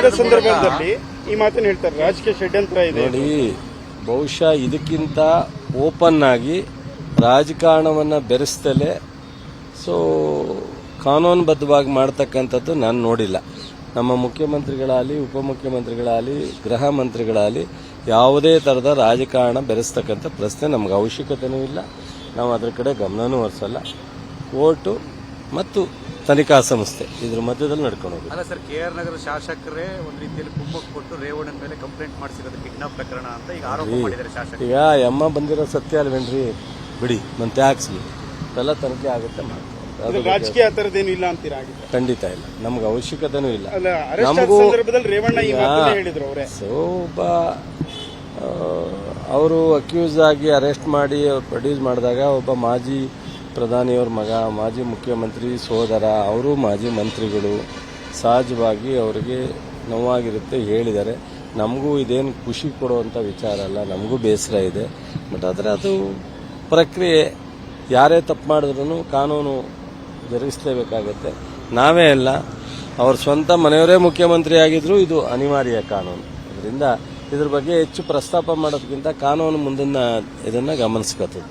ಸದನದ ಸಂದರ್ಭದಲ್ಲಿ ಈ ಮಾತನ್ನು ಹೇಳ್ತಾರೆ, ರಾಜಕೀಯ ಷಡ್ಯಂತ್ರ ಇದೆ ನೋಡಿ. ಬಹುಶಃ ಇದಕ್ಕಿಂತ ಓಪನ್ ಆಗಿ ರಾಜಕಾರಣವನ್ನ ಬೆರೆಸ್ತಲೇ ಕಾನೂನುಬದ್ಧವಾಗಿ ಮಾಡ್ತಕ್ಕಂಥದ್ದು ನಾನು ನೋಡಿಲ್ಲ. ನಮ್ಮ ಮುಖ್ಯಮಂತ್ರಿಗಳಾಗಲಿ, ಉಪಮುಖ್ಯಮಂತ್ರಿಗಳಾಗಲಿ, ಗೃಹ ಮಂತ್ರಿಗಳಾಗಲಿ ಯಾವುದೇ ತರದ ರಾಜಕಾರಣ ಬೆರೆಸ್ತಕ್ಕಂಥ ಪ್ರಶ್ನೆ ನಮ್ಗೆ ಅವಶ್ಯಕತೆನೂ ಇಲ್ಲ. ನಾವು ಅದರ ಕಡೆ ಗಮನನೂ ಹರಿಸಲ್ಲ. ಕೋರ್ಟು ಮತ್ತು ತನಿಖಾ ಸಂಸ್ಥೆ ಇದ್ರ ಮಧ್ಯದಲ್ಲಿ ನಡ್ಕೊಂಡು ಹೋಗಿ. ಅಲ್ಲ ಸರ್, KR ನಗರ ಶಾಸಕರೇ ಒಂದು ರೀತಿಯಲ್ಲಿ ಕುಮ್ಮಕ್ಕು ಕೊಟ್ಟು ರೇವಣ್ಣನ ಮೇಲೆ ಕಂಪ್ಲೇಂಟ್ ಮಾಡಿಸಿರೋದು ಕಿಡ್ನಾಪ್ ಪ್ರಕರಣ ಅಂತ ಈಗ ಆರೋಪ ಮಾಡಿದ್ದಾರೆ ಶಾಸಕರು. ಈಗ ಎಮ್ಮ ಬಂದಿರೋ ಸತ್ಯ ಅಲ್ವೇನ್ರಿ, ಬಿಡಿ ಮತ್ತೆ ಹಾಕ್ಸಿ, ಎಲ್ಲ ತನಿಖೆ ಆಗುತ್ತೆ ಮಾಡ್ತಾರೆ. ರಾಜಕೀಯ ಆ ಥರದ್ದೇನು ಇಲ್ಲ ಅಂತೀರಾ? ಖಂಡಿತ ಇಲ್ಲ, ನಮ್ಗೆ ಅವಶ್ಯಕತೆನೂ ಇಲ್ಲ. ನಮಗೂ ಸಂದರ್ಭದಲ್ಲಿ ರೇವಣ್ಣ ಈ ಮಾತನ್ನ ಹೇಳಿದ್ರು ಅವರೇ. ಒಬ್ಬ ಅವರು ಅಕ್ಯೂಸ್ ಆಗಿ ಅರೆಸ್ಟ್ ಮಾಡಿ ಅವ್ರು ಪ್ರೊಡ್ಯೂಸ್ ಮಾಡಿದಾಗ ಒಬ್ಬ ಮಾಜಿ ಪ್ರಧಾನಿಯವ್ರ ಮಗ, ಮಾಜಿ ಮುಖ್ಯಮಂತ್ರಿ ಸೋದರ, ಅವರು ಮಾಜಿ ಮಂತ್ರಿಗಳು, ಸಹಜವಾಗಿ ಅವರಿಗೆ ನೋವಾಗಿರುತ್ತೆ, ಹೇಳಿದ್ದಾರೆ. ನಮಗೂ ಇದೇನು ಖುಷಿ ಕೊಡುವಂಥ ವಿಚಾರ ಅಲ್ಲ, ನಮಗೂ ಬೇಸರ ಇದೆ. ಬಟ್ ಆದರೆ ಅದು ಪ್ರಕ್ರಿಯೆ, ಯಾರೇ ತಪ್ಪು ಮಾಡಿದ್ರು ಕಾನೂನು ಜರುಗಿಸಲೇಬೇಕಾಗತ್ತೆ. ನಾವೇ ಅಲ್ಲ, ಅವ್ರ ಸ್ವಂತ ಮನೆಯವರೇ ಮುಖ್ಯಮಂತ್ರಿ ಆಗಿದ್ರು ಇದು ಅನಿವಾರ್ಯ ಕಾನೂನು. ಅದರಿಂದ ಇದ್ರ ಬಗ್ಗೆ ಹೆಚ್ಚು ಪ್ರಸ್ತಾಪ ಮಾಡೋದಕ್ಕಿಂತ ಕಾನೂನು ಮುಂದಿನ ಇದನ್ನ ಗಮನಿಸ್ಕೊತದೆ.